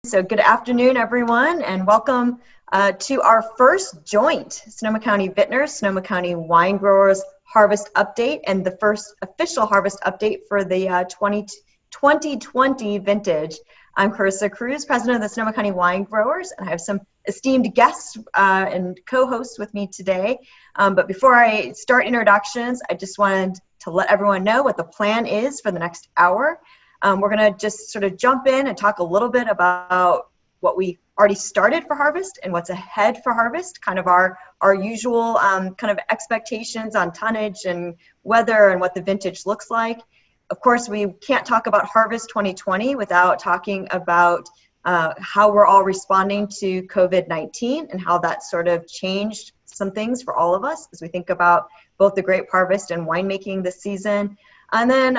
So good afternoon, everyone, and welcome to our first joint Sonoma County Vintners, Sonoma County Winegrowers harvest update, and the first official harvest update for the 2020 vintage. I'm Karissa Kruse, president of the Sonoma County Winegrowers, and I have some esteemed guests and co-hosts with me today. But before I start introductions, I just wanted to let everyone know what the plan is for the next hour. We're going to just sort of jump in and talk a little bit about what we already started for harvest and what's ahead for harvest, kind of our usual kind of expectations on tonnage and weather and what the vintage looks like. Of course, we can't talk about harvest 2020 without talking about how we're all responding to COVID-19 and how that sort of changed some things for all of us as we think about both the grape harvest and winemaking this season. And then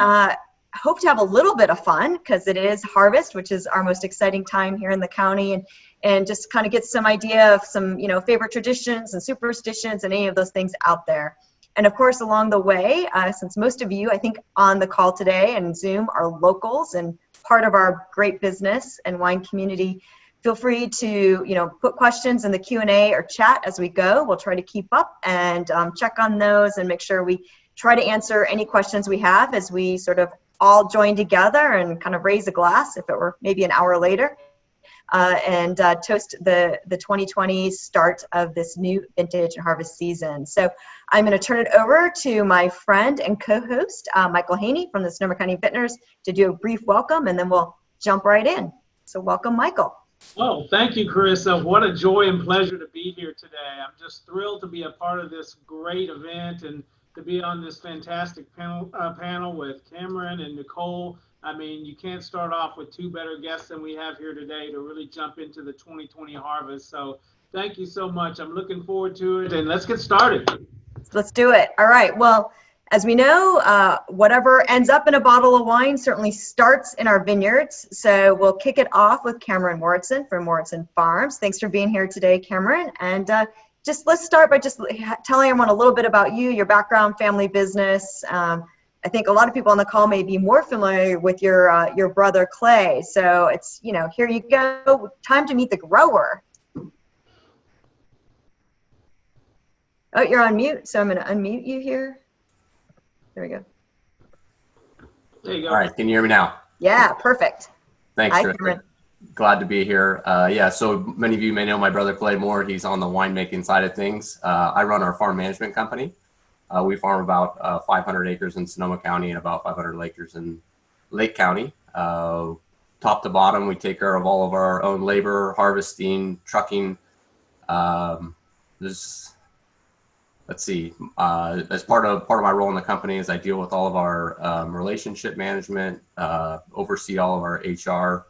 hope to have a little bit of fun because it is harvest, which is our most exciting time here in the county, and just kind of get some idea of some, favorite traditions and superstitions and any of those things out there. And of course, along the way, since most of you, I think, on the call today and Zoom are locals and part of our great business and wine community, feel free to, put questions in the Q&A or chat as we go. We'll try to keep up and check on those and make sure we try to answer any questions we have as we sort of all join together and kind of raise a glass if it were maybe an hour later and toast the 2020 start of this new vintage and harvest season. So I'm going to turn it over to my friend and co-host, Michael Haney from the Sonoma County Vintners, to do a brief welcome, and then we'll jump right in. So welcome, Michael. Oh, thank you, Karissa. What a joy and pleasure to be here today. I'm just thrilled to be a part of this great event and to be on this fantastic panel with Cameron and Nicole. I mean, you can't start off with two better guests than we have here today to really jump into the 2020 harvest. So thank you so much. I'm looking forward to it, and let's get started. Let's do it. All right. Well, as we know, whatever ends up in a bottle of wine certainly starts in our vineyards. So we'll kick it off with Cameron Mauritson from Mauritson Farms. Thanks for being here today, Cameron. And let's start by just telling everyone a little bit about you, your background, family business. I think a lot of people on the call may be more familiar with your brother Clay. So it's, here you go. Time to meet the grower. Oh, you're on mute. So I'm going to unmute you here. There we go. There you go. All right. Can you hear me now? Yeah, perfect. Thanks. Hi, Cameron. Glad to be here. So many of you may know my brother Clay Moore. He's on the winemaking side of things. I run our farm management company. We farm about 500 acres in Sonoma County and about 500 acres in Lake County. Top to bottom, we take care of all of our own labor, harvesting, trucking. As part of my role in the company is I deal with all of our relationship management, oversee all of our HR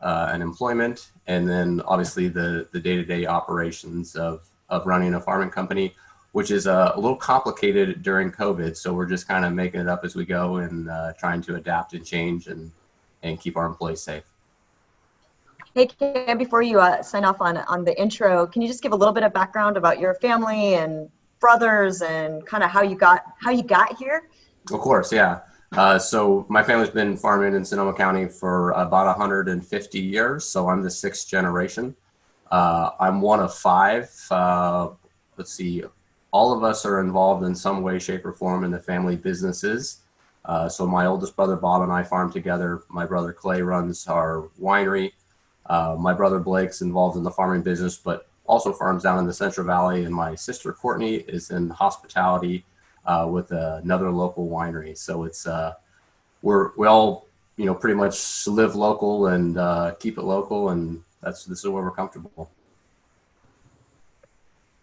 and employment, and then obviously the day-to-day operations of running a farming company, which is a little complicated during COVID. So we're just kind of making it up as we go and trying to adapt and change and keep our employees safe. Hey, Cam, before you sign off on the intro, can you just give a little bit of background about your family and brothers and kind of how you got here? Of course, yeah. So my family's been farming in Sonoma County for about 150 years. So I'm the sixth generation. I'm one of five. All of us are involved in some way, shape, or form in the family businesses. So my oldest brother, Bob, and I farm together. My brother Clay runs our winery. My brother Blake's involved in the farming business, but also farms down in the Central Valley. And my sister Courtney is in hospitality with another local winery. So it's we all pretty much live local and keep it local, and this is where we're comfortable.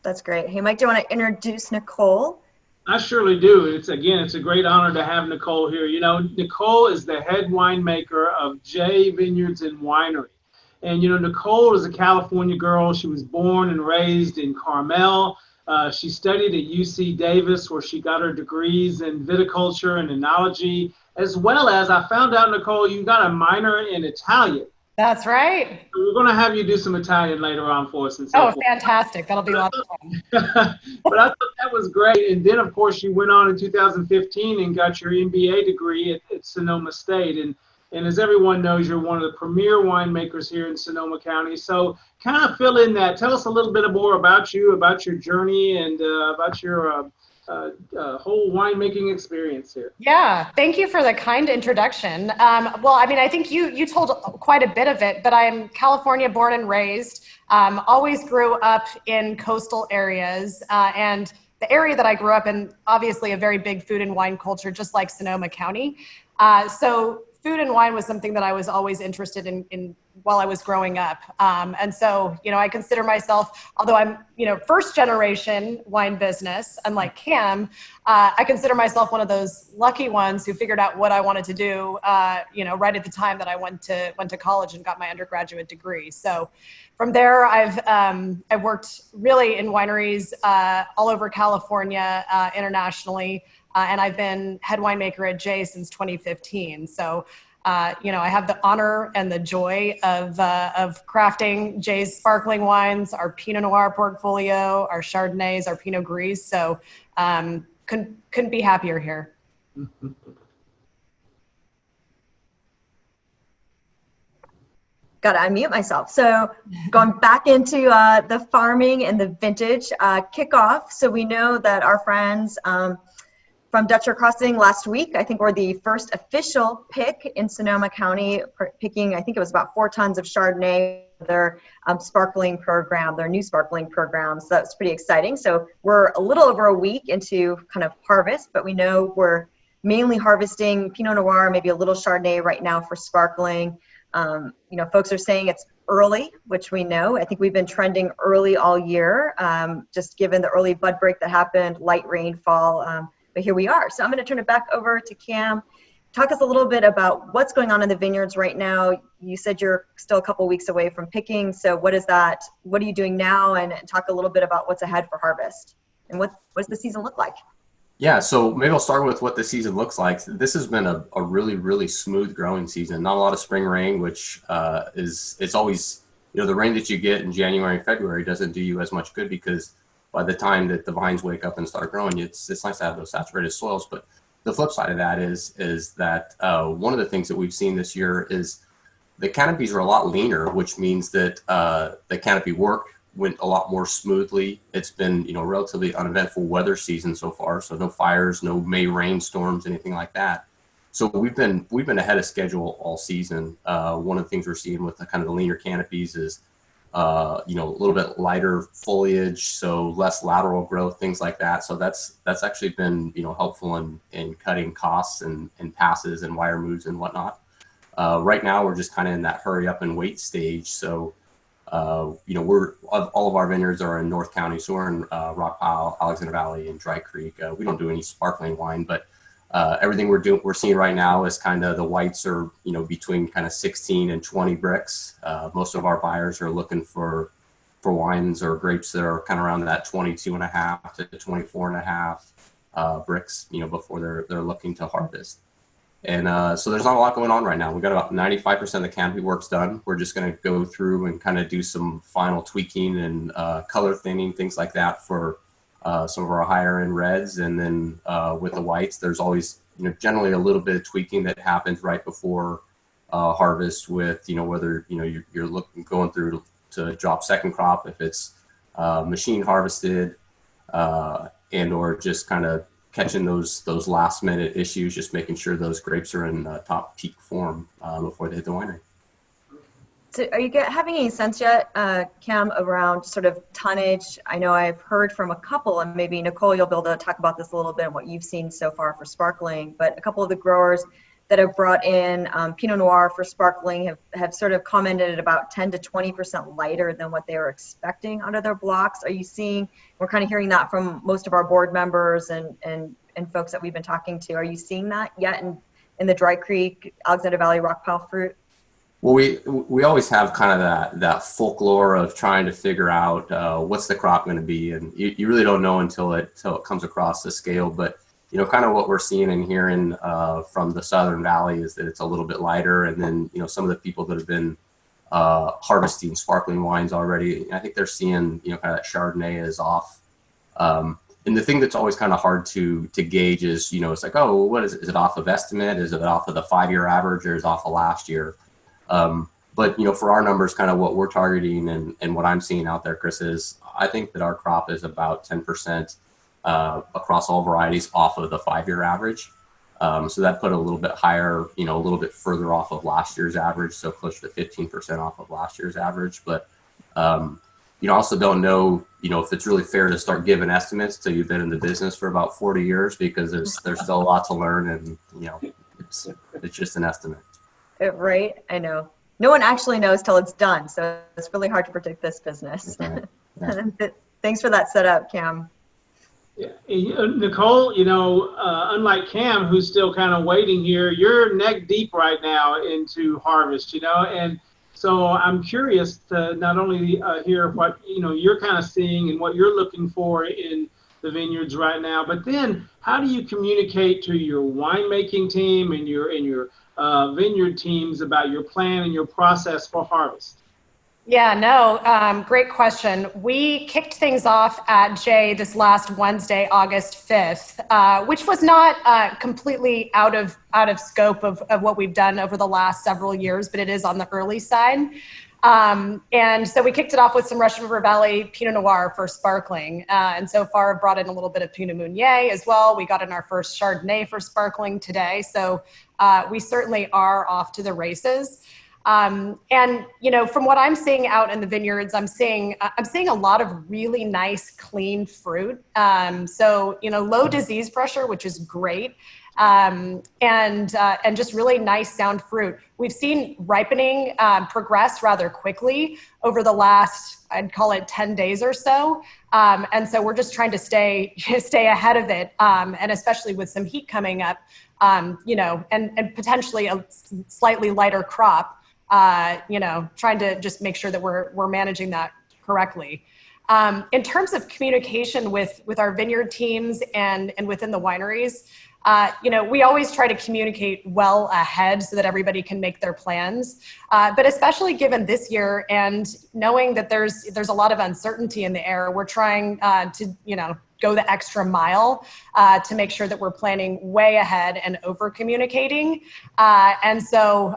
That's great. Hey, Mike, do you want to introduce Nicole? I surely do. It's a great honor to have Nicole here. Nicole is the head winemaker of J Vineyards and Winery. And, Nicole is a California girl. She was born and raised in Carmel. She studied at UC Davis, where she got her degrees in viticulture and enology, as well as I found out, Nicole, you got a minor in Italian. That's right. So we're going to have you do some Italian later on for us. And so forth. Fantastic. That'll be a lot of fun. But I thought that was great. And then, of course, you went on in 2015 and got your MBA degree at Sonoma State. And And as everyone knows, you're one of the premier winemakers here in Sonoma County. So kind of fill in that. Tell us a little bit more about you, about your journey, and about your whole winemaking experience here. Yeah, thank you for the kind introduction. Well, I mean, I think you told quite a bit of it, but I'm California born and raised. Always grew up in coastal areas, and the area that I grew up in, obviously a very big food and wine culture, just like Sonoma County. So food and wine was something that I was always interested in while I was growing up. And so, you know, I consider myself, although I'm, you know, first generation wine business, unlike Cam, I consider myself one of those lucky ones who figured out what I wanted to do, you know, right at the time that I went to college and got my undergraduate degree. So from there, I've worked really in wineries all over California, internationally. And I've been head winemaker at Jay since 2015. So, you know, I have the honor and the joy of crafting Jay's sparkling wines, our Pinot Noir portfolio, our Chardonnays, our Pinot Gris. So, couldn't be happier here. Got to unmute myself. So going back into the farming and the vintage kickoff. So we know that our friends from Dutcher Crossing last week, I think, were the first official pick in Sonoma County, picking, I think it was about 4 tons of Chardonnay, their sparkling program, their new sparkling program. So that's pretty exciting. So we're a little over a week into kind of harvest, but we know we're mainly harvesting Pinot Noir, maybe a little Chardonnay right now for sparkling. You know, folks are saying it's early, which we know. I think we've been trending early all year, just given the early bud break that happened, light rainfall. But here we are. So I'm going to turn it back over to Cam. Talk us a little bit about what's going on in the vineyards right now. You said you're still a couple weeks away from picking. So what is that? What are you doing now? And talk a little bit about what's ahead for harvest and what does the season look like? Yeah, so maybe I'll start with what the season looks like. This has been a really, really smooth growing season. Not a lot of spring rain, which it's always, you know, the rain that you get in January and February doesn't do you as much good, because by the time that the vines wake up and start growing, it's nice to have those saturated soils. But the flip side of that is that one of the things that we've seen this year is the canopies are a lot leaner, which means that the canopy work went a lot more smoothly. It's been, you know, relatively uneventful weather season so far, so no fires, no May rainstorms, anything like that. So we've been ahead of schedule all season. One of the things we're seeing with the kind of the leaner canopies is, you know, a little bit lighter foliage, so less lateral growth, things like that. So that's actually been, you know, helpful in cutting costs and passes and wire moves and whatnot. Right now we're just kind of in that hurry up and wait stage. So you know, all of our vineyards are in North County, so we're in Rock Pile, Alexander Valley, and Dry Creek. We don't do any sparkling wine, but everything we're seeing right now is kind of the whites are, you know, between kind of 16 and 20 bricks. Most of our buyers are looking for wines or grapes that are kind of around that 22.5 to 24.5 bricks, you know, before they're looking to harvest. And so there's not a lot going on right now. We've got about 95% of the canopy work's done. We're just going to go through and kind of do some final tweaking and color thinning, things like that for some of our higher end reds. And then with the whites, there's always, you know, generally a little bit of tweaking that happens right before harvest with, you know, whether, you know, you're going through to drop second crop, if it's machine harvested and or just kind of catching those last minute issues, just making sure those grapes are in top peak form before they hit the winery. So are you having any sense yet, Cam, around sort of tonnage? I know I've heard from a couple, and maybe Nicole, you'll be able to talk about this a little bit and what you've seen so far for sparkling, but a couple of the growers that have brought in Pinot Noir for sparkling have sort of commented at about 10 to 20% lighter than what they were expecting out of their blocks. Are you seeing, we're kind of hearing that from most of our board members and folks that we've been talking to. Are you seeing that yet in the Dry Creek, Alexander Valley, Rock Pile fruit? Well, we always have kind of that folklore of trying to figure out what's the crop going to be, and you really don't know until it comes across the scale. But you know, kind of what we're seeing and hearing from the Southern Valley is that it's a little bit lighter, and then, you know, some of the people that have been harvesting sparkling wines already, I think they're seeing, you know, kind of that Chardonnay is off. the thing that's always kind of hard to gauge is, it's like, oh, what is it? Is it off of estimate? Is it off of the 5-year average, or is it off of last year? But, for our numbers, kind of what we're targeting and what I'm seeing out there, Chris, is I think that our crop is about 10% across all varieties off of the 5-year average. So that put a little bit higher, a little bit further off of last year's average, so closer to 15% off of last year's average. But, I also don't know, if it's really fair to start giving estimates till you've been in the business for about 40 years, because there's still a lot to learn, and, it's just an estimate. Right, I know. No one actually knows till it's done, so it's really hard to predict this business. Right. Yeah. Thanks for that setup, Cam. Yeah. Nicole, unlike Cam, who's still kind of waiting here, you're neck deep right now into harvest, and so I'm curious to not only hear what, you're kind of seeing and what you're looking for in the vineyards right now, but then how do you communicate to your winemaking team and your vineyard teams about your plan and your process for harvest? Yeah, no, great question. We kicked things off at Jay this last Wednesday, August 5th, which was not completely out of scope of what we've done over the last several years, but it is on the early side. And so we kicked it off with some Russian River Valley Pinot Noir for sparkling. And so far brought in a little bit of Pinot Meunier as well. We got in our first Chardonnay for sparkling today. So we certainly are off to the races. And, from what I'm seeing out in the vineyards, I'm seeing a lot of really nice, clean fruit. So, low disease pressure, which is great. And just really nice sound fruit. We've seen ripening progress rather quickly over the last, I'd call it 10 days or so. And so we're just trying to stay ahead of it. And especially with some heat coming up, and potentially a slightly lighter crop. Trying to just make sure that we're managing that correctly. In terms of communication with our vineyard teams and within the wineries, we always try to communicate well ahead so that everybody can make their plans. But especially given this year and knowing that there's a lot of uncertainty in the air, we're trying to, go the extra mile to make sure that we're planning way ahead and over communicating. So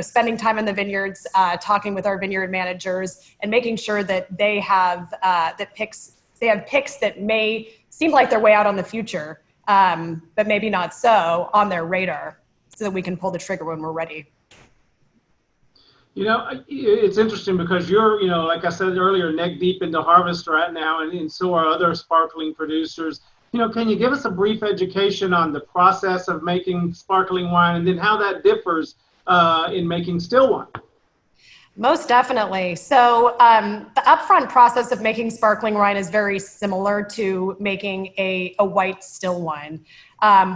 spending time in the vineyards, talking with our vineyard managers and making sure that they have picks that may seem like they're way out on the future, but maybe not so on their radar, so that we can pull the trigger when we're ready. It's interesting because you're, like I said earlier, neck deep into harvest right now, and so are other sparkling producers. Can you give us a brief education on the process of making sparkling wine, and then how that differs in making still wine? Most definitely. So the upfront process of making sparkling wine is very similar to making a white still wine,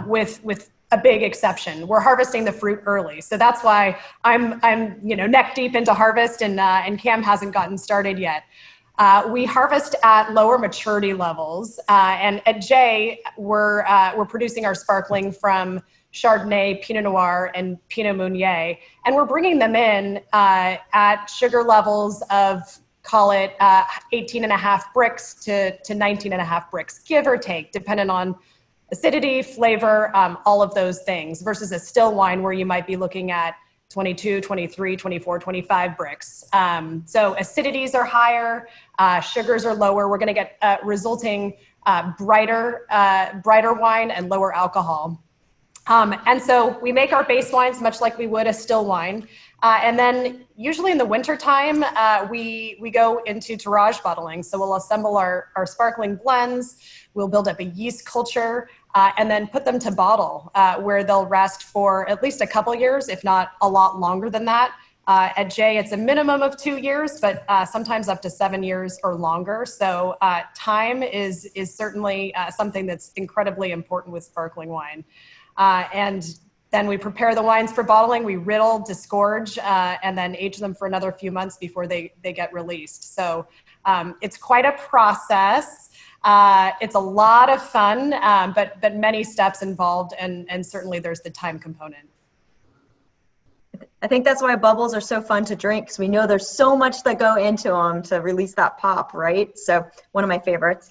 with a big exception. We're harvesting the fruit early. So that's why I'm neck deep into harvest, and Cam hasn't gotten started yet. We harvest at lower maturity levels. And at Jay, we're producing our sparkling from Chardonnay, Pinot Noir, and Pinot Meunier. And we're bringing them in at sugar levels of, call it 18.5 bricks to 19.5 bricks, give or take, depending on acidity, flavor, all of those things, versus a still wine where you might be looking at 22, 23, 24, 25 bricks. So acidities are higher, sugars are lower. We're gonna get resulting brighter wine and lower alcohol. And so we make our base wines much like we would a still wine. And then usually in the wintertime, we go into tirage bottling. So we'll assemble our sparkling blends, we'll build up a yeast culture, and then put them to bottle, where they'll rest for at least a couple years, if not a lot longer than that. At Jay, it's a minimum of 2 years, but sometimes up to 7 years or longer. So time is certainly something that's incredibly important with sparkling wine. And then we prepare the wines for bottling, we riddle, disgorge, and then age them for another few months before they get released. So it's quite a process. It's a lot of fun, but many steps involved, and certainly there's the time component. I think that's why bubbles are so fun to drink, because we know there's so much that go into them to release that pop, right? So one of my favorites.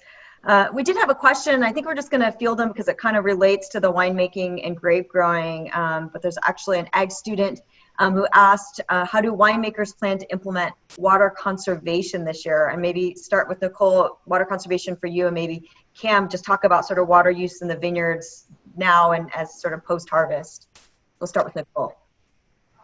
We did have a question. I think we're just going to field them because it kind of relates to the winemaking and grape growing. But there's actually an ag student who asked, how do winemakers plan to implement water conservation this year? And maybe start with Nicole, water conservation for you, and maybe Cam, just talk about sort of water use in the vineyards now and as sort of post-harvest. We'll start with Nicole.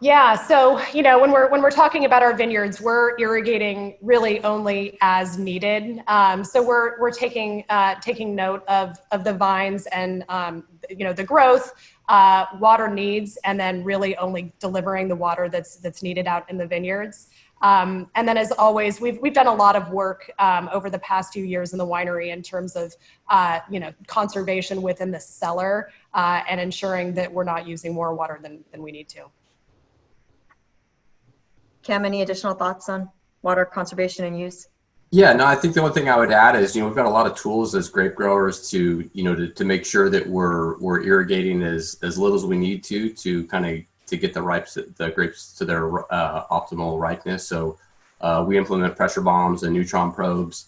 Yeah, so when we're talking about our vineyards, we're irrigating really only as needed. So we're taking note of the vines and the growth, water needs, and then really only delivering the water that's needed out in the vineyards. And then, as always, we've done a lot of work over the past few years in the winery in terms of conservation within the cellar and ensuring that we're not using more water than we need to. Cam, any additional thoughts on water conservation and use? Yeah, no, I think the one thing I would add is, we've got a lot of tools as grape growers to make sure that we're irrigating as little as we need to kind of to get the grapes to their optimal ripeness. So we implement pressure bombs and neutron probes.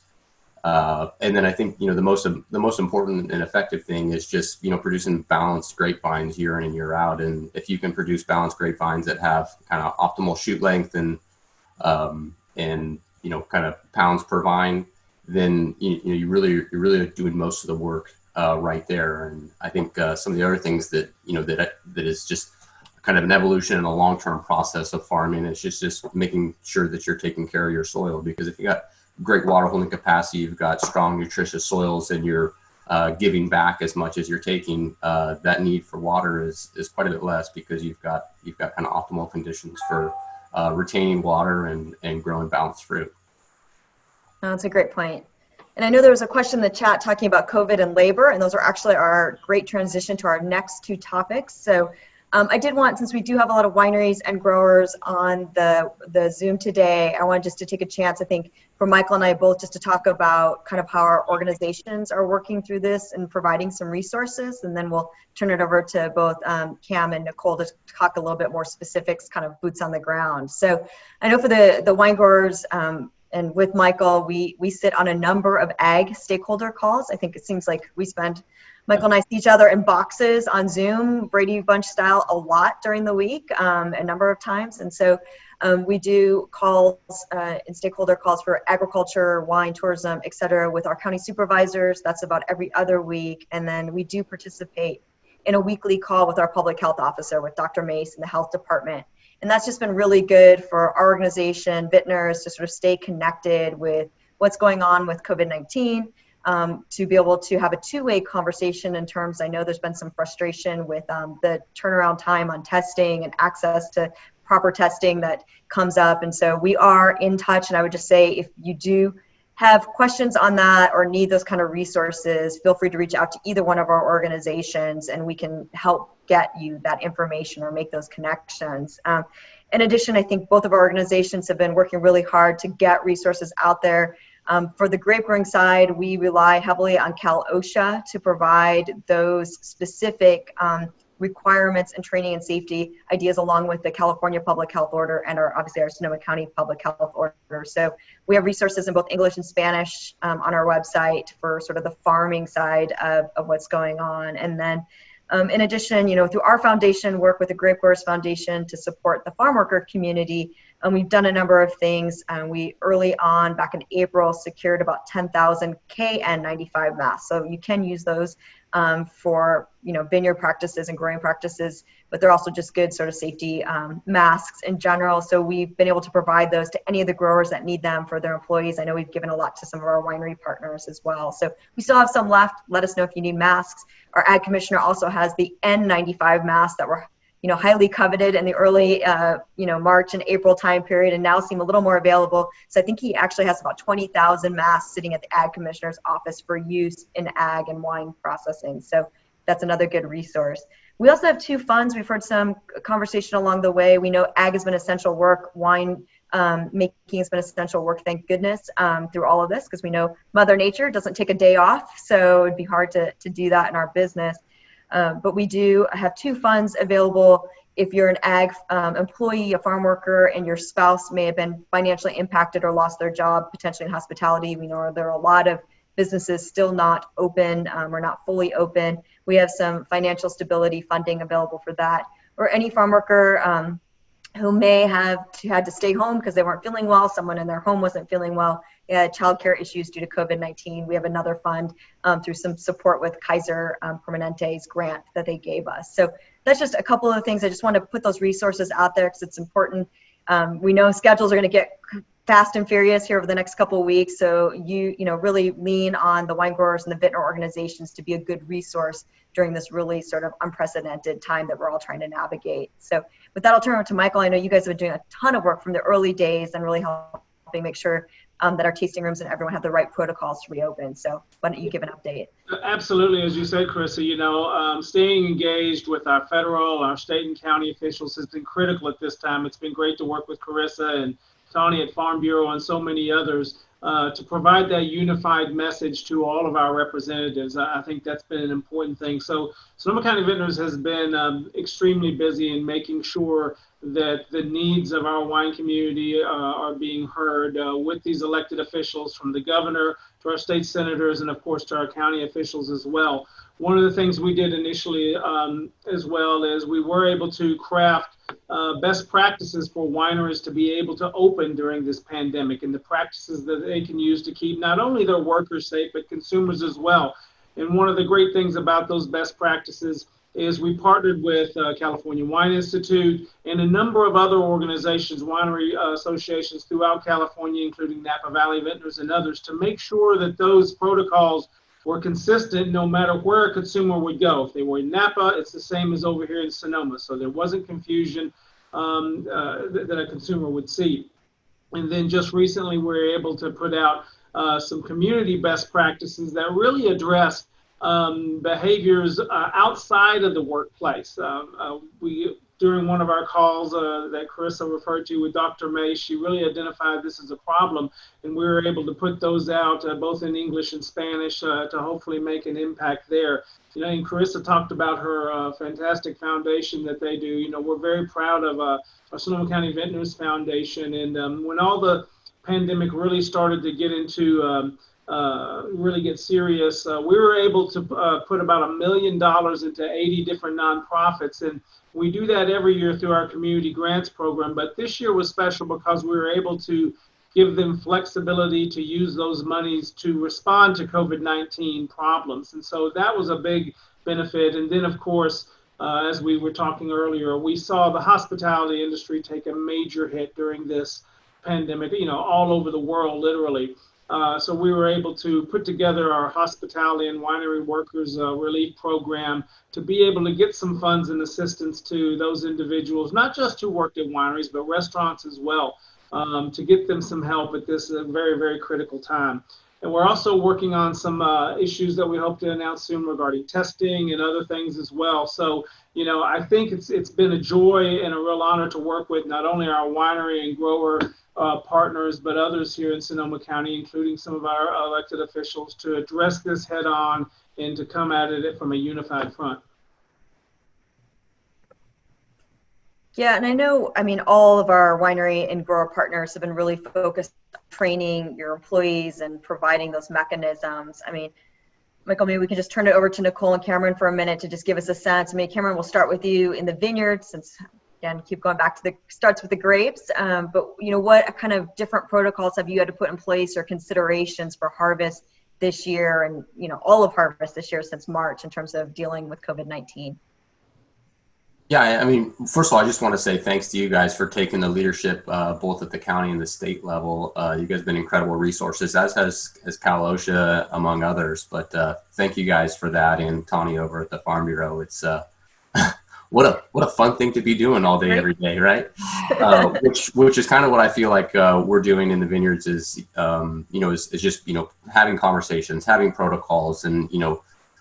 And then I think, the most important and effective thing is just, producing balanced grapevines year in and year out. And if you can produce balanced grapevines that have kind of optimal shoot length and kind of pounds per vine, then you're really doing most of the work right there. And I think some of the other things that is just kind of an evolution and a long-term process of farming is just making sure that you're taking care of your soil, because if you got great water holding capacity, you've got strong nutritious soils, and you're giving back as much as you're taking, that need for water is quite a bit less, because you've got kind of optimal conditions for retaining water and growing balanced fruit. That's a great point. And I know there was a question in the chat talking about COVID and labor, and those are actually our great transition to our next two topics. So I did want, since we do have a lot of wineries and growers on the Zoom today, I wanted just to take a chance, I think, for Michael and I both, just to talk about kind of how our organizations are working through this and providing some resources. And then we'll turn it over to both Cam and Nicole to talk a little bit more specifics, kind of boots on the ground. So I know for the wine growers, and with Michael, we sit on a number of ag stakeholder calls. I think it seems like Michael and I see each other in boxes on Zoom, Brady Bunch style, a lot during the week, a number of times. And so we do calls and stakeholder calls for agriculture, wine, tourism, et cetera, with our county supervisors. That's about every other week. And then we do participate in a weekly call with our public health officer, with Dr. Mace in the health department. And that's just been really good for our organization, Vintners, to sort of stay connected with what's going on with COVID-19. To be able to have a two-way conversation in terms, I know there's been some frustration with the turnaround time on testing and access to proper testing that comes up. And so we are in touch. And I would just say, if you do have questions on that or need those kind of resources, feel free to reach out to either one of our organizations, and we can help get you that information or make those connections. In addition, I think both of our organizations have been working really hard to get resources out there. For the grape growing side, we rely heavily on Cal OSHA to provide those specific requirements and training and safety ideas, along with the California Public Health Order and obviously our Sonoma County Public Health Order. So we have resources in both English and Spanish on our website for sort of the farming side of what's going on. And then in addition, through our foundation, work with the Grape Growers Foundation to support the farm worker community. We've done a number of things. We early on, back in April, secured about 10,000 KN95 masks. So you can use those for vineyard practices and growing practices, but they're also just good sort of safety masks in general. So we've been able to provide those to any of the growers that need them for their employees. I know we've given a lot to some of our winery partners as well. So we still have some left. Let us know if you need masks. Our ag commissioner also has the N95 masks that were highly coveted in the early, March and April time period, and now seem a little more available. So I think he actually has about 20,000 masks sitting at the ag commissioner's office for use in ag and wine processing. So that's another good resource. We also have two funds. We've heard some conversation along the way. We know ag has been essential work. Wine making has been essential work, thank goodness, through all of this, because we know Mother Nature doesn't take a day off. So it'd be hard to do that in our business. But we do have two funds available if you're an ag employee, a farm worker, and your spouse may have been financially impacted or lost their job, potentially in hospitality. We know there are a lot of businesses still not open or not fully open, we have some financial stability funding available for that. Or any farm worker who may have had to stay home because they weren't feeling well, someone in their home wasn't feeling well, had childcare issues due to COVID-19. We have another fund through some support with Kaiser Permanente's grant that they gave us. So that's just a couple of things. I just want to put those resources out there because it's important. We know schedules are going to get fast and furious here over the next couple of weeks. So you really lean on the wine growers and the vintner organizations to be a good resource during this really sort of unprecedented time that we're all trying to navigate. So with that, I'll turn it over to Michael. I know you guys have been doing a ton of work from the early days and really helping make sure that our tasting rooms and everyone have the right protocols to reopen. So why don't you give an update? Absolutely. As you said, Karissa, staying engaged with our federal, our state and county officials has been critical at this time. It's been great to work with Karissa and Tony at Farm Bureau and so many others to provide that unified message to all of our representatives. I think that's been an important thing. So Sonoma County Vintners has been extremely busy in making sure that the needs of our wine community are being heard with these elected officials, from the governor to our state senators and of course to our county officials as well. One of the things we did initially as well is we were able to craft best practices for wineries to be able to open during this pandemic, and the practices that they can use to keep not only their workers safe, but consumers as well. And one of the great things about those best practices is we partnered with California Wine Institute and a number of other organizations, winery associations throughout California, including Napa Valley Vintners and others, to make sure that those protocols were consistent no matter where a consumer would go. If they were in Napa, it's the same as over here in Sonoma. So there wasn't confusion that a consumer would see. And then just recently, we were able to put out some community best practices that really address behaviors outside of the workplace. During one of our calls that Karissa referred to with Dr. May, she really identified this as a problem, and we were able to put those out both in English and Spanish to hopefully make an impact there. And Karissa talked about her fantastic foundation that they do. We're very proud of our Sonoma County Vintners Foundation, and when all the pandemic really started to get into really get serious, we were able to put about $1 million into 80 different nonprofits, and we do that every year through our community grants program. But this year was special because we were able to give them flexibility to use those monies to respond to COVID-19 problems, and so that was a big benefit. And then, of course, as we were talking earlier, we saw the hospitality industry take a major hit during this pandemic, all over the world, literally. So we were able to put together our hospitality and winery workers relief program to be able to get some funds and assistance to those individuals, not just who worked at wineries, but restaurants as well, to get them some help at this very, very critical time. And we're also working on some issues that we hope to announce soon regarding testing and other things as well. So, I think it's been a joy and a real honor to work with not only our winery and grower partners, but others here in Sonoma County, including some of our elected officials, to address this head on and to come at it from a unified front. Yeah, and I know, all of our winery and grower partners have been really focused on training your employees and providing those mechanisms. Michael, maybe we can just turn it over to Nicole and Cameron for a minute to just give us a sense. Cameron, we'll start with you in the vineyard, since again, keep going back to starts with the grapes. But what kind of different protocols have you had to put in place or considerations for harvest this year and all of harvest this year since March in terms of dealing with COVID-19? Yeah, first of all, I just want to say thanks to you guys for taking the leadership both at the county and the state level. You guys have been incredible resources, as has Cal OSHA, among others. But thank you guys for that, and Tony over at the Farm Bureau. It's what a fun thing to be doing all day, every day, right? Which is kind of what I feel like we're doing in the vineyards is just having conversations, having protocols, and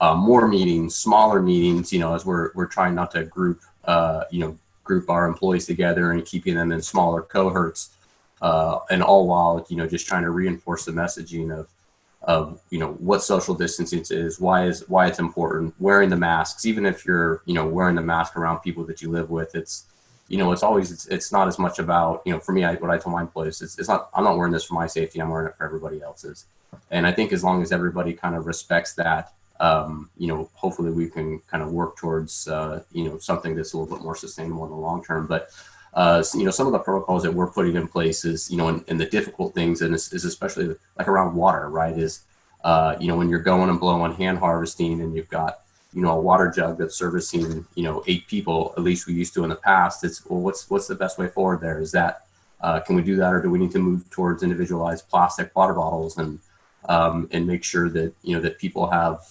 more meetings, smaller meetings. As we're trying not to group our employees together and keeping them in smaller cohorts, and all while just trying to reinforce the messaging of what social distancing is, why it's important, wearing the masks, even if you're wearing the mask around people that you live with. It's it's not as much about for me. What I tell my employees is I'm not wearing this for my safety. I'm wearing it for everybody else's. And I think as long as everybody kind of respects that, hopefully we can kind of work towards, something that's a little bit more sustainable in the long term. But, some of the protocols that we're putting in place is, and the difficult things, and is especially like around water, right? Is, when you're going and blowing hand harvesting and you've got, a water jug that's servicing, 8 people, at least we used to in the past. It's, well, what's the best way forward there? Is that, can we do that, or do we need to move towards individualized plastic water bottles and make sure that, that people have,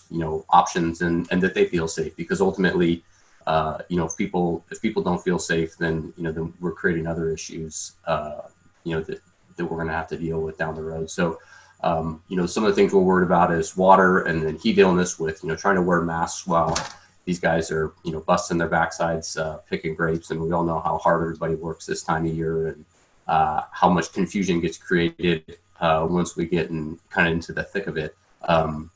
options and that they feel safe? Because ultimately, if people don't feel safe, then, then we're creating other issues, that we're going to have to deal with down the road. So, some of the things we're worried about is water, and then he dealing this with, trying to wear masks while these guys are, busting their backsides, picking grapes. And we all know how hard everybody works this time of year, and how much confusion gets created once we get kind of into the thick of it.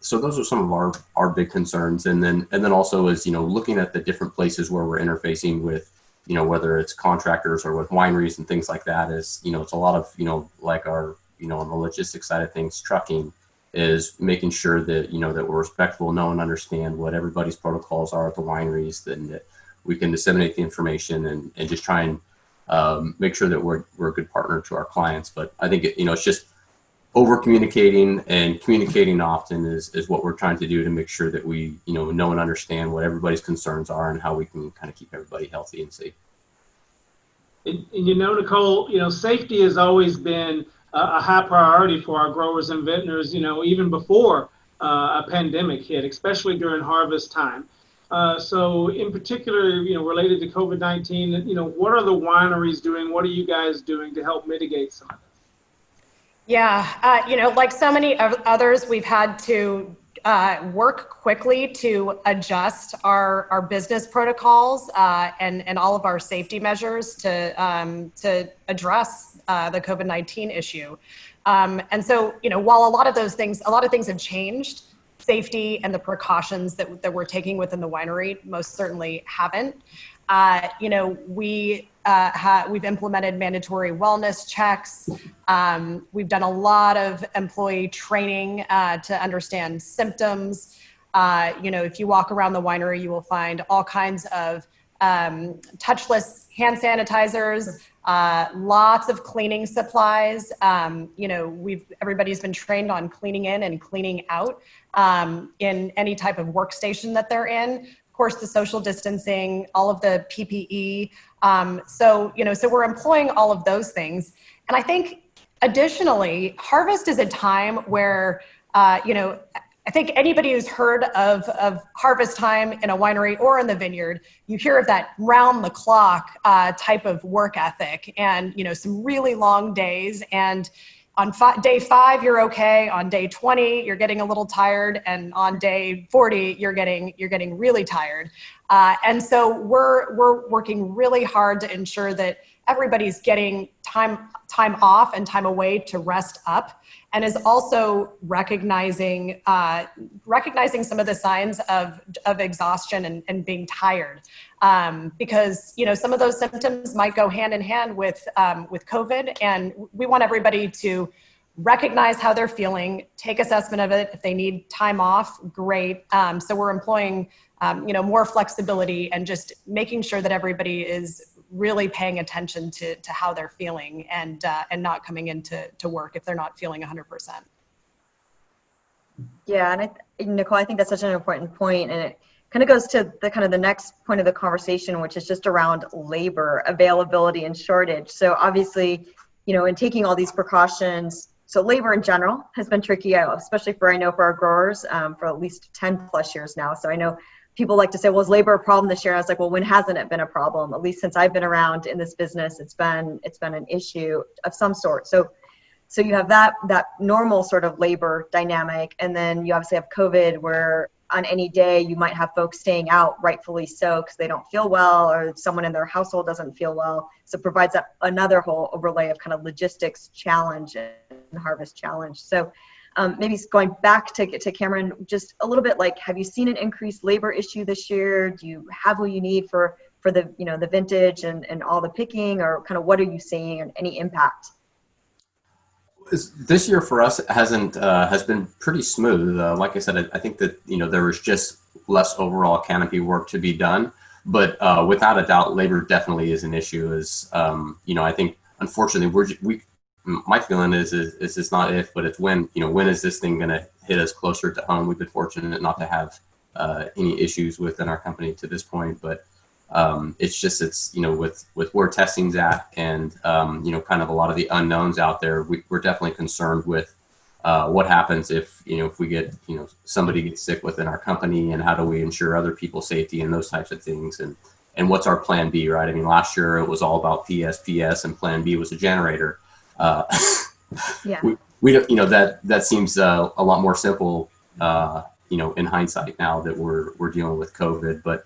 So those are some of our big concerns. And then also is, looking at the different places where we're interfacing with, whether it's contractors or with wineries and things like that, is, it's a lot of, like our, on the logistics side of things, trucking, is making sure that, that we're respectful, know and understand what everybody's protocols are at the wineries, then that we can disseminate the information and just try and make sure that we're a good partner to our clients. But I think, it's just over communicating and communicating often is what we're trying to do to make sure that we, know and understand what everybody's concerns are and how we can kind of keep everybody healthy and safe. And Nicole, safety has always been a high priority for our growers and vintners, even before a pandemic hit, especially during harvest time. So in particular, related to COVID-19, what are the wineries doing? What are you guys doing to help mitigate some of this? Yeah, like so many others, we've had to work quickly to adjust our business protocols and all of our safety measures to address the COVID-19 issue. And so, while a lot of things have changed, safety and the precautions that we're taking within the winery most certainly haven't. We've implemented mandatory wellness checks. We've done a lot of employee training to understand symptoms. If you walk around the winery, you will find all kinds of touchless hand sanitizers, lots of cleaning supplies. Everybody's been trained on cleaning in and cleaning out in any type of workstation that they're in. Of course, the social distancing, all of the PPE. So we're employing all of those things. And I think additionally, harvest is a time where, I think anybody who's heard of harvest time in a winery or in the vineyard, you hear of that round the clock type of work ethic and, some really long days. And on day 5, you're okay. On day 20, you're getting a little tired. And on day 40, you're getting really tired. And so we're working really hard to ensure that everybody's getting time off and time away to rest up, and is also recognizing some of the signs of exhaustion and being tired, because some of those symptoms might go hand in hand with COVID, and we want everybody to recognize how they're feeling, take assessment of it. If they need time off, great. So we're employing more flexibility and just making sure that everybody is really paying attention to how they're feeling and not coming into work if they're not feeling 100%. Yeah, and Nicole, I think that's such an important point, and it kind of goes to the next point of the conversation, which is just around labor availability and shortage. So obviously, in taking all these precautions, so labor in general has been tricky, especially for our growers for at least 10 plus years now. So I know people like to say, well, is labor a problem this year? I was like, well, when hasn't it been a problem? At least since I've been around in this business, it's been an issue of some sort. So you have that normal sort of labor dynamic, and then you obviously have COVID, where on any day you might have folks staying out, rightfully so, because they don't feel well, or someone in their household doesn't feel well. So it provides that another whole overlay of kind of logistics challenge and harvest challenge. So maybe going back to Cameron, just a little bit, like, have you seen an increased labor issue this year? Do you have what you need for the the vintage and all the picking, or kind of what are you seeing, and any impact? This year for us has been pretty smooth. Like I said, I think that there was just less overall canopy work to be done, but without a doubt, labor definitely is an issue. I think unfortunately my feeling is it's not if, but it's when. When is this thing going to hit us closer to home? We've been fortunate not to have any issues within our company to this point, but it's with where testing's at and kind of a lot of the unknowns out there. We're definitely concerned with what happens if we get somebody gets sick within our company, and how do we ensure other people's safety and those types of things, and what's our plan B, right? I mean, last year it was all about PS, and plan B was a generator. Yeah. We don't, that seems a lot more simple, in hindsight now that we're dealing with COVID. But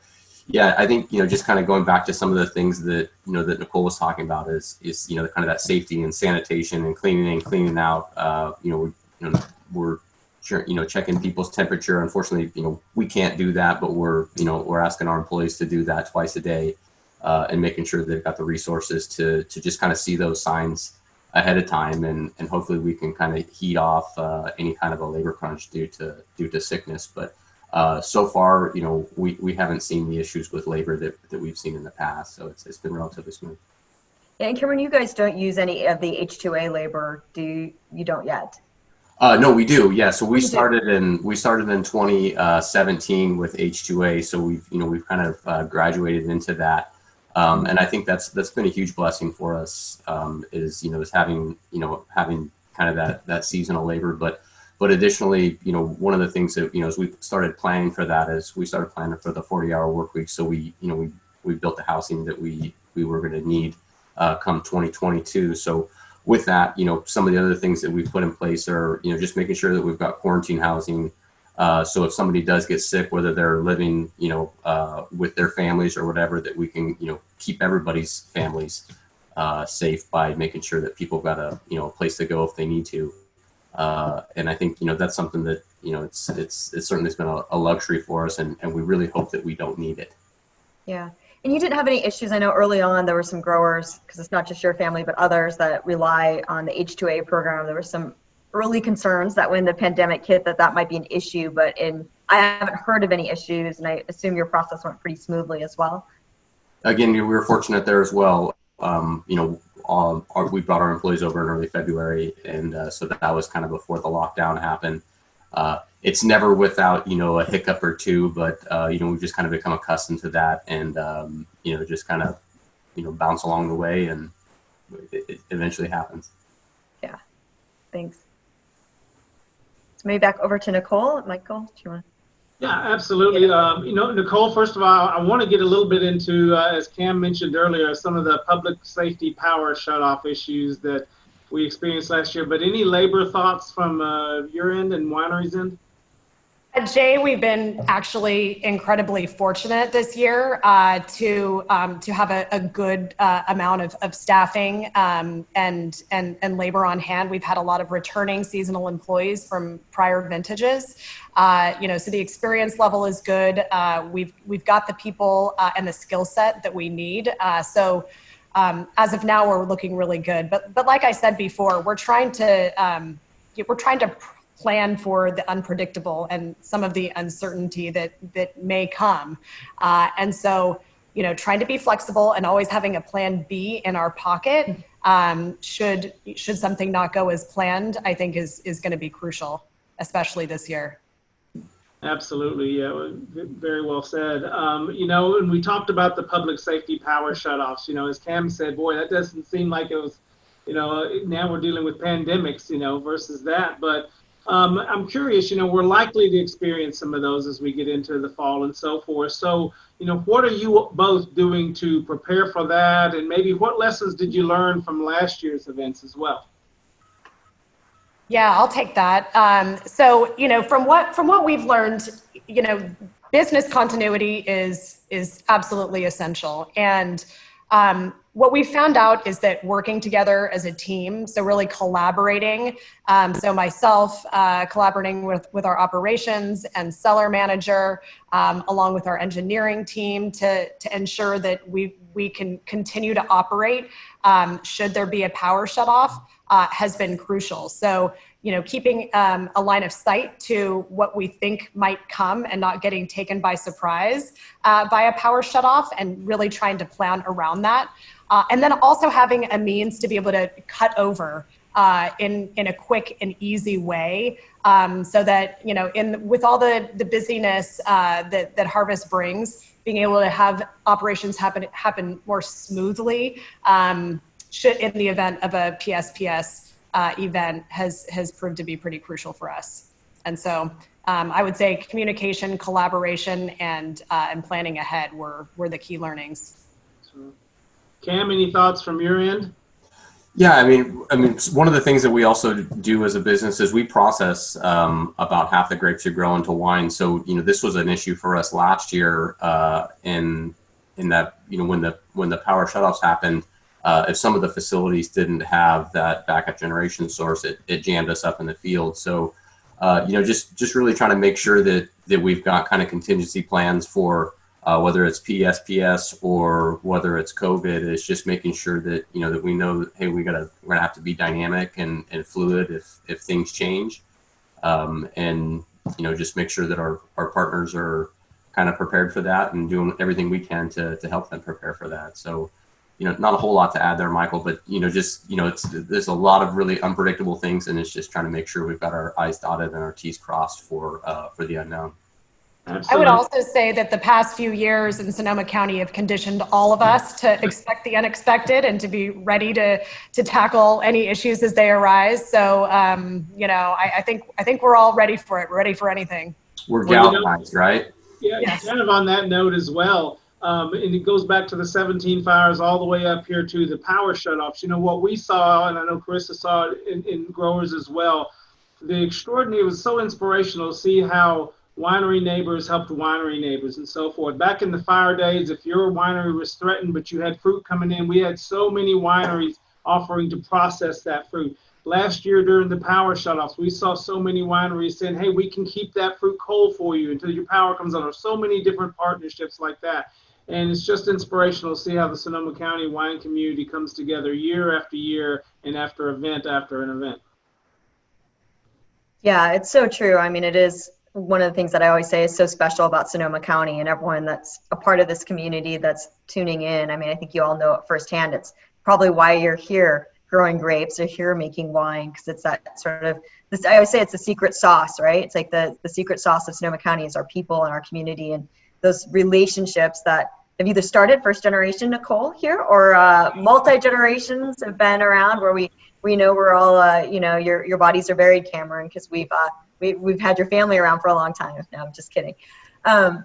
yeah, I think, just kind of going back to some of the things that, that Nicole was talking about is kind of that safety and sanitation and cleaning out. We're checking people's temperature. Unfortunately, we can't do that, but we're asking our employees to do that twice a day, and making sure they've got the resources to just kind of see those signs ahead of time, and hopefully we can kind of heat off any kind of a labor crunch due to sickness. But so far, we haven't seen the issues with labor that we've seen in the past, so it's been relatively smooth. Yeah, and Cameron, you guys don't use any of the H2A labor, do you? Don't yet? No, we do. Yeah, so we started in 2017 with H2A, so we've kind of graduated into that. And I think that's been a huge blessing for us, is having kind of that seasonal labor. But additionally, one of the things that, as we started planning for that, is we started planning for the 40-hour work week. So we built the housing that we were going to need come 2022. So with that, some of the other things that we've put in place are, just making sure that we've got quarantine housing. So if somebody does get sick, whether they're living, with their families or whatever, that we can, keep everybody's families safe by making sure that people got a place to go if they need to. And I think, that's something that, it's certainly been a luxury for us, and we really hope that we don't need it. Yeah. And you didn't have any issues. I know early on there were some growers, because it's not just your family, but others that rely on the H2A program. There were some early concerns that when the pandemic hit that might be an issue, but I haven't heard of any issues, and I assume your process went pretty smoothly as well. Again, we were fortunate there as well. We brought our employees over in early February, and so that was kind of before the lockdown happened. It's never without, a hiccup or two, but, we've just kind of become accustomed to that, and, just kind of, bounce along the way, and it eventually happens. Yeah. Thanks. So maybe back over to Nicole. Michael, do you want to? Yeah, absolutely. Nicole, first of all, I want to get a little bit into, as Cam mentioned earlier, some of the public safety power shutoff issues that we experienced last year. But any labor thoughts from your end and wineries' end? At Jay, we've been actually incredibly fortunate this year to have a good amount of staffing and labor on hand. We've had a lot of returning seasonal employees from prior vintages. So the experience level is good. We've got the people and the skill set that we need. As of now, we're looking really good. But like I said before, we're trying to plan for the unpredictable and some of the uncertainty that may come. And so, trying to be flexible and always having a plan B in our pocket should something not go as planned, I think is going to be crucial, especially this year. Absolutely. Yeah, very well said. And we talked about the public safety power shutoffs, as Cam said, boy, that doesn't seem like it was, now we're dealing with pandemics, versus that. But I'm curious, we're likely to experience some of those as we get into the fall and so forth. So, what are you both doing to prepare for that? And maybe what lessons did you learn from last year's events as well? Yeah, I'll take that. So, from what we've learned, business continuity is absolutely essential. And what we found out is that working together as a team, so really collaborating, so myself collaborating with our operations and seller manager, along with our engineering team to ensure that we can continue to operate should there be a power shutoff, has been crucial. So, keeping a line of sight to what we think might come and not getting taken by surprise by a power shutoff, and really trying to plan around that. And then also having a means to be able to cut over in a quick and easy way, so that, with all the busyness that harvest brings, being able to have operations happen more smoothly, should, in the event of a PSPS event, has proved to be pretty crucial for us. And so I would say communication, collaboration, and planning ahead were the key learnings. Cam, any thoughts from your end? Yeah, I mean, one of the things that we also do as a business is we process about half the grapes we grow into wine. So, this was an issue for us last year in that, when the power shutoffs happened, if some of the facilities didn't have that backup generation source, it jammed us up in the field. So, just really trying to make sure that we've got kind of contingency plans for whether it's PSPS or whether it's COVID. It's just making sure that, that we know that, hey, we're gonna have to be dynamic and fluid if things change, and just make sure that our partners are kind of prepared for that and doing everything we can to help them prepare for that. So, not a whole lot to add there, Michael, but, there's a lot of really unpredictable things, and it's just trying to make sure we've got our I's dotted and our T's crossed for the unknown. Absolutely. I would also say that the past few years in Sonoma County have conditioned all of us to expect the unexpected and to be ready to tackle any issues as they arise. So, I think we're all ready for it. We're ready for anything. We're galvanized, right? Yeah, yes. Kind of on that note as well. And it goes back to the 17 fires all the way up here to the power shutoffs. What we saw, and I know Karissa saw it in growers as well, the extraordinary, it was so inspirational to see how winery neighbors helped winery neighbors and so forth. Back in the fire days, if your winery was threatened but you had fruit coming in, we had so many wineries offering to process that fruit. Last year during the power shutoffs, we saw so many wineries saying, hey, we can keep that fruit cold for you until your power comes on. There's so many different partnerships like that. And it's just inspirational to see how the Sonoma County wine community comes together year after year and after event after an event. Yeah, it's so true. I mean, it is one of the things that I always say is so special about Sonoma County and everyone that's a part of this community that's tuning in. I mean, I think you all know it firsthand. It's probably why you're here growing grapes or here making wine, because it's that sort of, this, I always say it's the secret sauce, right? It's like the secret sauce of Sonoma County is our people and our community and those relationships that have either started first generation Nicole here or multi-generations have been around, where we know we're all, your bodies are buried, Cameron, because we've had your family around for a long time. No, I'm just kidding.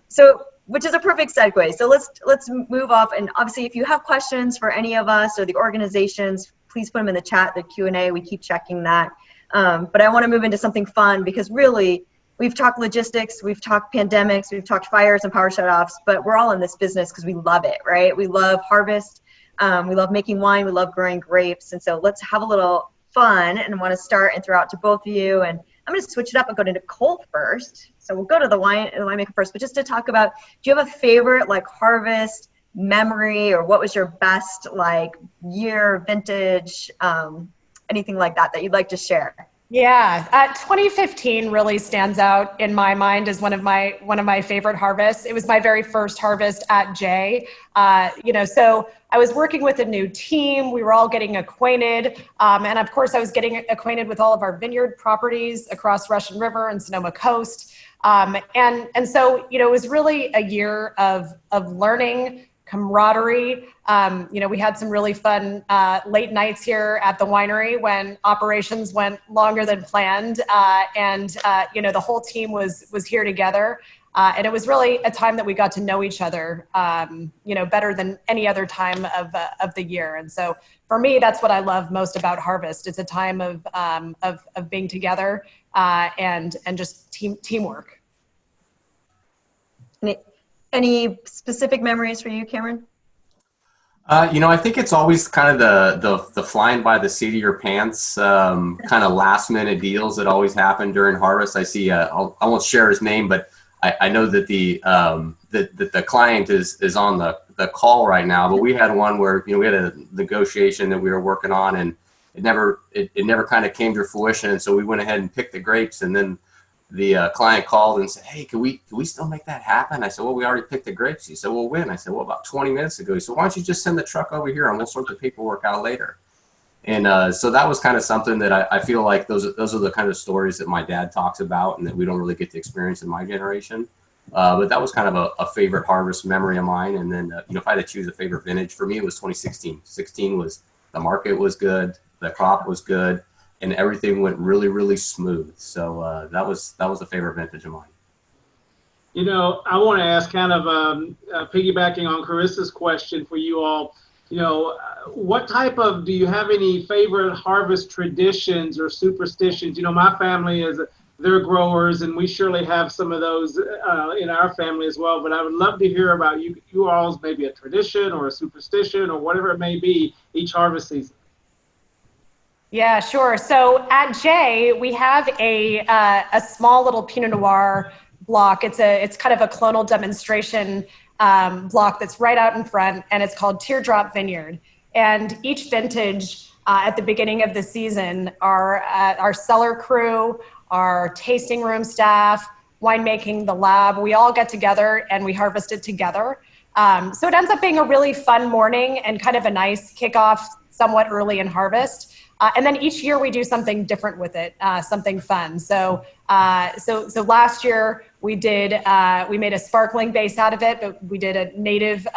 So, which is a perfect segue. So let's move off. And obviously, if you have questions for any of us or the organizations, please put them in the chat, the Q&A. We keep checking that. But I want to move into something fun, because really, we've talked logistics, we've talked pandemics, we've talked fires and power shutoffs, but we're all in this business because we love it, right? We love harvest, we love making wine, we love growing grapes. And so let's have a little fun, and want to start and throw out to both of you. And I'm going to switch it up and go to Nicole first. So we'll go to the winemaker first, but just to talk about, do you have a favorite harvest memory, or what was your best year, vintage, anything like that you'd like to share? Yeah, 2015 really stands out in my mind as one of my favorite harvests. It was my very first harvest at J. So I was working with a new team. We were all getting acquainted, and of course, I was getting acquainted with all of our vineyard properties across Russian River and Sonoma Coast. And so it was really a year of learning, camaraderie. We had some really fun late nights here at the winery when operations went longer than planned, and the whole team was here together, and it was really a time that we got to know each other, better than any other time of the year. And so for me, that's what I love most about harvest. It's a time of being together and just teamwork. Any specific memories for you, Cameron? I think it's always kind of the flying by the seat of your pants, kind of last minute deals that always happen during harvest. I see, I won't share his name, but I know that the client is on the call right now, but we had one where, we had a negotiation that we were working on, and it never kind of came to fruition. And so we went ahead and picked the grapes, and then the client called and said, "Hey, can we still make that happen?" I said, "Well, we already picked the grapes." He said, "Well, when?" I said, "Well, about 20 minutes ago." He said, "Why don't you just send the truck over here and we'll sort the paperwork out later." And so that was kind of something that I feel like those are the kind of stories that my dad talks about and that we don't really get to experience in my generation. But that was kind of a favorite harvest memory of mine. And then, if I had to choose a favorite vintage, for me, it was 2016. 16 was, the market was good, the crop was good, and everything went really, really smooth. So that was a favorite vintage of mine. I want to ask, kind of piggybacking on Karissa's question for you all, what type of, do you have any favorite harvest traditions or superstitions? My family they're growers, and we surely have some of those in our family as well. But I would love to hear about you all's maybe a tradition or a superstition or whatever it may be each harvest season. Yeah, sure. So at Jay, we have a small little Pinot Noir block. It's kind of a clonal demonstration block that's right out in front, and it's called Teardrop Vineyard. And each vintage at the beginning of the season, our cellar crew, our tasting room staff, winemaking, the lab, we all get together and we harvest it together. So it ends up being a really fun morning and kind of a nice kickoff somewhat early in harvest. And then each year we do something different with it, something fun. So last year we made a sparkling base out of it, but we did a native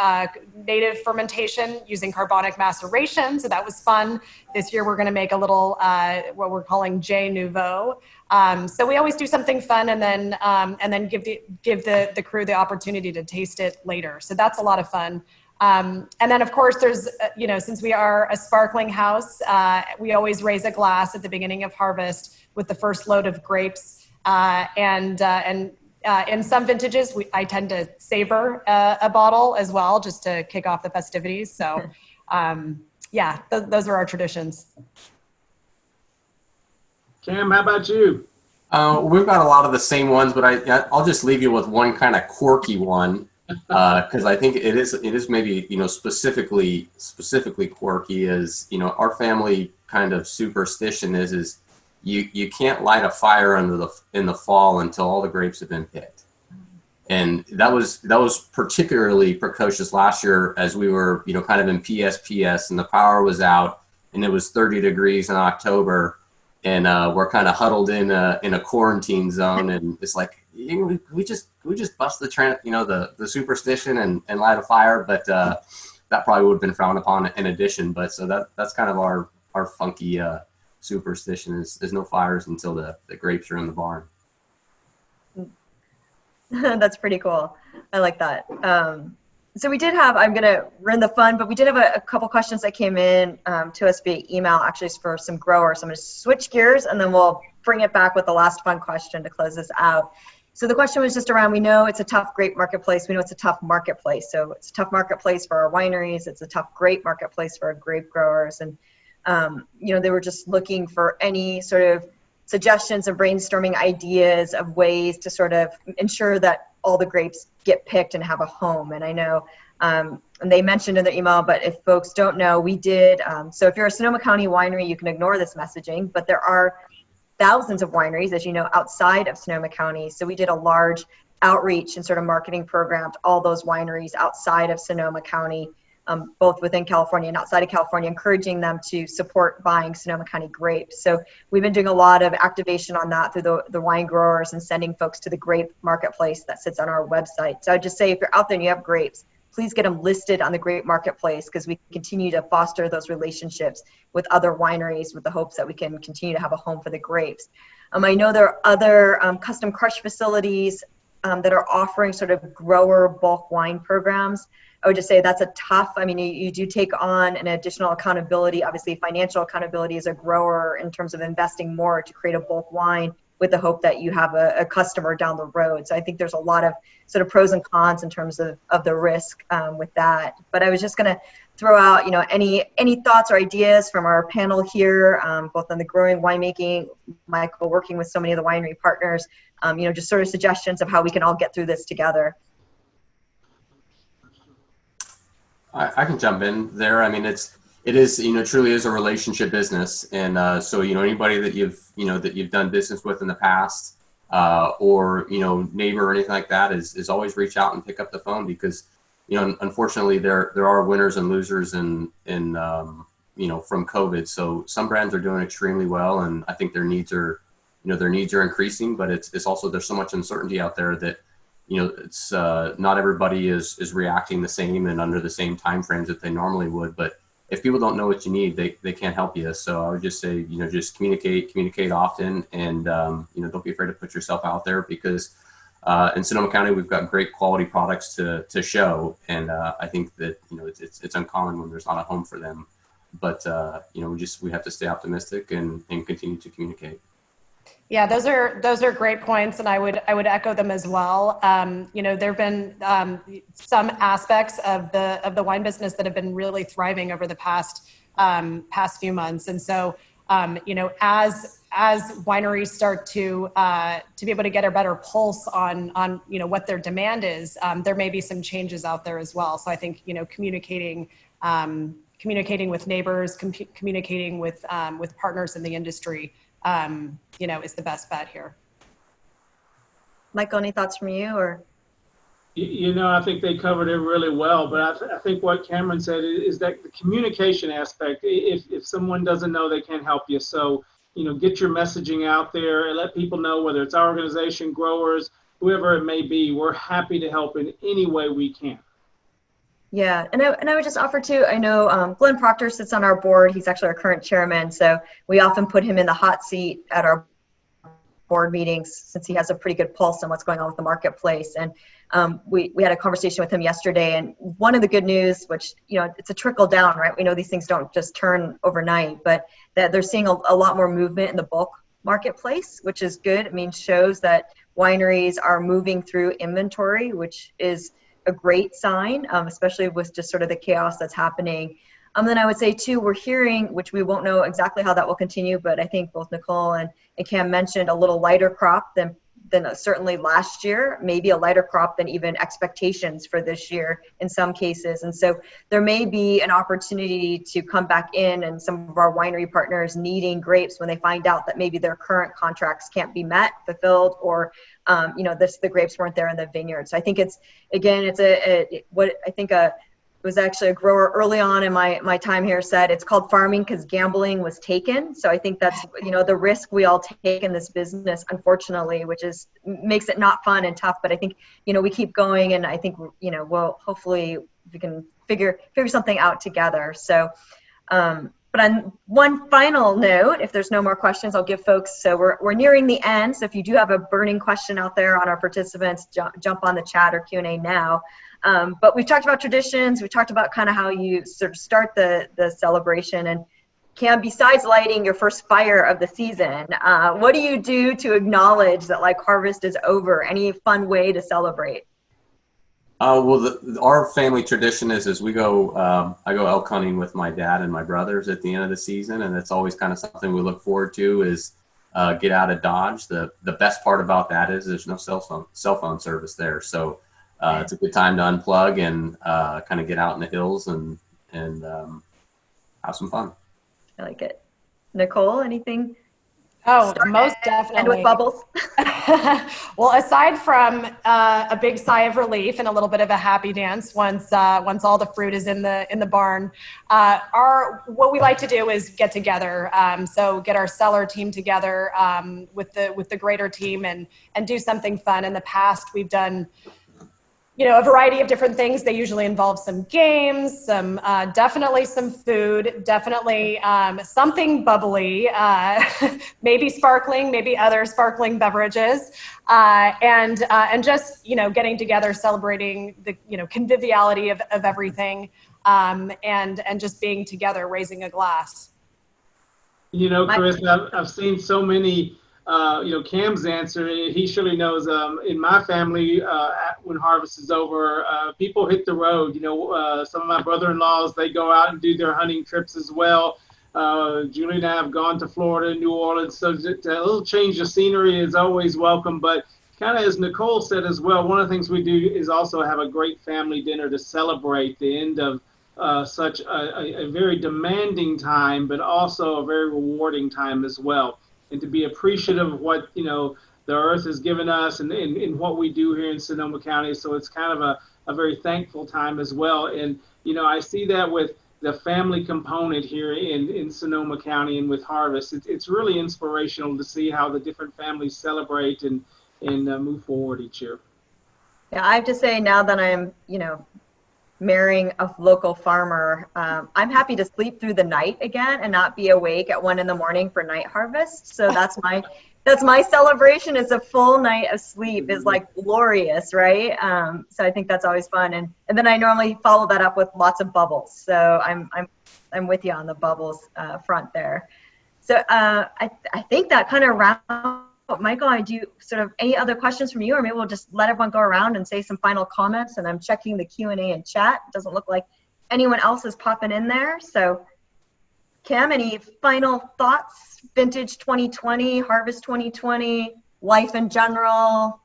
fermentation using carbonic maceration. So that was fun. This year we're going to make a little what we're calling J Nouveau. So we always do something fun, and then give the crew the opportunity to taste it later. So that's a lot of fun. And then of course there's, since we are a sparkling house, we always raise a glass at the beginning of harvest with the first load of grapes. And in some vintages, I tend to savor a bottle as well, just to kick off the festivities. So yeah, those are our traditions. Cam, how about you? We've got a lot of the same ones, but I'll just leave you with one kind of quirky one. Because I think it is maybe specifically quirky. Is our family kind of superstition is you can't light a fire in the fall until all the grapes have been picked, and that was particularly precocious last year as we were kind of in PSPS and the power was out and it was 30 degrees in October, and we're kind of huddled in a quarantine zone, and it's like, we just bust the superstition and light a fire, but that probably would have been frowned upon in addition. But so that's kind of our funky superstition is no fires until the grapes are in the barn. That's pretty cool. I like that. So we did have, I'm gonna run the fun, but we did have a couple questions that came in to us via email, actually for some growers. So I'm gonna switch gears and then we'll bring it back with the last fun question to close this out. So the question was just around, we know it's a tough grape marketplace. We know it's a tough marketplace. So it's a tough marketplace for our wineries. It's a tough grape marketplace for our grape growers. And, they were just looking for any sort of suggestions and brainstorming ideas of ways to sort of ensure that all the grapes get picked and have a home. And I know, and they mentioned in their email, but if folks don't know, we did. So if you're a Sonoma County winery, you can ignore this messaging, but there are thousands of wineries, as you know, outside of Sonoma County. So we did a large outreach and sort of marketing program to all those wineries outside of Sonoma County, both within California and outside of California, encouraging them to support buying Sonoma County grapes. So we've been doing a lot of activation on that through the wine growers and sending folks to the grape marketplace that sits on our website. So I'd just say, if you're out there and you have grapes, please get them listed on the grape marketplace, because we continue to foster those relationships with other wineries with the hopes that we can continue to have a home for the grapes. I know there are other custom crush facilities that are offering sort of grower bulk wine programs. I would just say that's a tough, you do take on an additional accountability, obviously financial accountability as a grower in terms of investing more to create a bulk wine with the hope that you have a customer down the road. So I think there's a lot of sort of pros and cons in terms of the risk with that. But I was just going to throw out, any thoughts or ideas from our panel here, both on the growing winemaking, Michael working with so many of the winery partners, just sort of suggestions of how we can all get through this together. I can jump in there. I mean, it is, truly is a relationship business. And so, anybody that you've done business with in the past, or, neighbor or anything like that is always reach out and pick up the phone, because, unfortunately there are winners and losers from COVID. So some brands are doing extremely well, and I think their needs are increasing, but it's also, there's so much uncertainty out there that, it's not everybody is reacting the same and under the same time frames that they normally would. But if people don't know what you need, they can't help you. So I would just say, just communicate often, and don't be afraid to put yourself out there, because in Sonoma County we've got great quality products to show, and I think that it's uncommon when there's not a home for them. But we have to stay optimistic and continue to communicate. Yeah, those are great points, and I would echo them as well. There've been some aspects of the wine business that have been really thriving over the past few months, and so as wineries start to be able to get a better pulse on what their demand is, there may be some changes out there as well. So I think communicating with neighbors, communicating with partners in the industry, is the best bet here. Michael, any thoughts from you? Or I think they covered it really well, but I think what Cameron said is that the communication aspect, if someone doesn't know, they can't help you. So, get your messaging out there and let people know, whether it's our organization, growers, whoever it may be, we're happy to help in any way we can. Yeah, and I would just offer too, I know Glenn Proctor sits on our board. He's actually our current chairman, so we often put him in the hot seat at our board meetings, since he has a pretty good pulse on what's going on with the marketplace. And we had a conversation with him yesterday, and one of the good news, which it's a trickle down, right? We know these things don't just turn overnight, but that they're seeing a lot more movement in the bulk marketplace, which is good. I mean, shows that wineries are moving through inventory, which is a great sign, especially with just sort of the chaos that's happening. Then I would say too, we're hearing, which we won't know exactly how that will continue, but I think both Nicole and Cam mentioned a little lighter crop than certainly last year, maybe a lighter crop than even expectations for this year in some cases. And so there may be an opportunity to come back in, and some of our winery partners needing grapes when they find out that maybe their current contracts can't be fulfilled, or the grapes weren't there in the vineyard. So I think it was actually a grower early on in my time here said it's called farming because gambling was taken. So I think that's the risk we all take in this business, unfortunately, which makes it not fun and tough. But I think we keep going, and I think we'll hopefully we can figure something out together. So but on one final note, if there's no more questions, I'll give folks, so we're nearing the end. So if you do have a burning question out there on our participants, jump on the chat or Q&A now. But we've talked about traditions. We talked about kind of how you sort of start the celebration. And Cam, besides lighting your first fire of the season, what do you do to acknowledge that harvest is over? Any fun way to celebrate? Well, our family tradition is we go, I go elk hunting with my dad and my brothers at the end of the season. And it's always kind of something we look forward to, is get out of Dodge. The best part about that is there's no cell phone service there. So it's a good time to unplug and kind of get out in the hills and have some fun. I like it. Nicole, anything? Oh, most definitely. And with bubbles. Well, aside from a big sigh of relief and a little bit of a happy dance once all the fruit is in the barn, what we like to do is get together. So get our cellar team together with the greater team and do something fun. In the past, we've done a variety of different things. They usually involve some games, definitely some food, definitely something bubbly, maybe sparkling, maybe other sparkling beverages, and just getting together, celebrating the conviviality of everything, and just being together, raising a glass. Chris, I've seen so many Cam's answer, he surely knows. In my family, when harvest is over, people hit the road. Some of my brother-in-laws, they go out and do their hunting trips as well. Julie and I have gone to Florida, New Orleans, so a little change of scenery is always welcome. But kind of as Nicole said as well, one of the things we do is also have a great family dinner to celebrate the end of such a very demanding time, but also a very rewarding time as well. And to be appreciative of what, the earth has given us and what we do here in Sonoma County. So it's kind of a very thankful time as well. And, I see that with the family component here in Sonoma County and with harvest. It's really inspirational to see how the different families celebrate and move forward each year. Yeah, I have to say now that I'm, marrying a local farmer, I'm happy to sleep through the night again and not be awake at 1 a.m. for night harvest. So that's my celebration. Is a full night of sleep is like glorious, right? So I think that's always fun. And then I normally follow that up with lots of bubbles. So I'm with you on the bubbles front there. So I think that kind of rounds. Michael, do you sort of any other questions from you, or maybe we'll just let everyone go around and say some final comments? And I'm checking the Q&A and chat. It doesn't look like anyone else is popping in there. So Cam, any final thoughts? Vintage 2020, harvest 2020, life in general,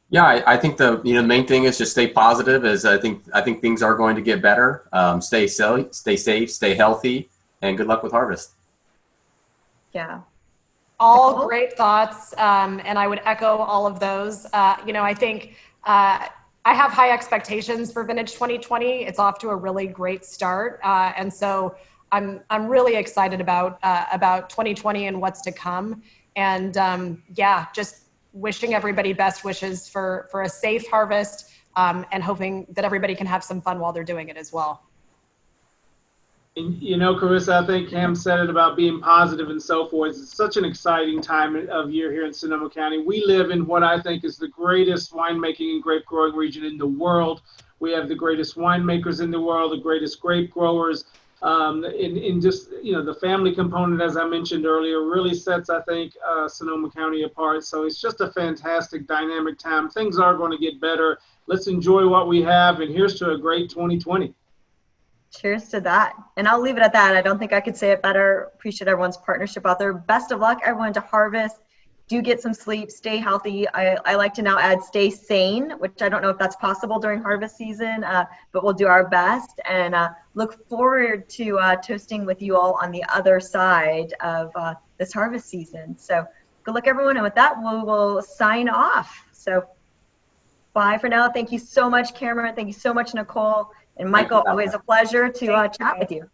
Yeah, I think the main thing is just stay positive. As I think things are going to get better. Stay safe, stay healthy, and good luck with harvest. Yeah. All great thoughts, and I would echo all of those. I think I have high expectations for Vintage 2020. It's off to a really great start, and so I'm really excited about 2020 and what's to come. And just wishing everybody best wishes for a safe harvest, and hoping that everybody can have some fun while they're doing it as well. And, Karissa, I think Cam said it about being positive and so forth. It's such an exciting time of year here in Sonoma County. We live in what I think is the greatest winemaking and grape growing region in the world. We have the greatest winemakers in the world, the greatest grape growers. In just, the family component, as I mentioned earlier, really sets, I think, Sonoma County apart. So it's just a fantastic, dynamic time. Things are going to get better. Let's enjoy what we have. And here's to a great 2020. Cheers to that. And I'll leave it at that. I don't think I could say it better. Appreciate everyone's partnership out there. Best of luck, everyone, to harvest. Do get some sleep, stay healthy. I like to now add stay sane, which I don't know if that's possible during harvest season, but we'll do our best, and look forward to toasting with you all on the other side of this harvest season. So good luck, everyone. And with that, we will sign off. So bye for now. Thank you so much, Cameron. Thank you so much, Nicole. And Michael, always a pleasure to chat with you.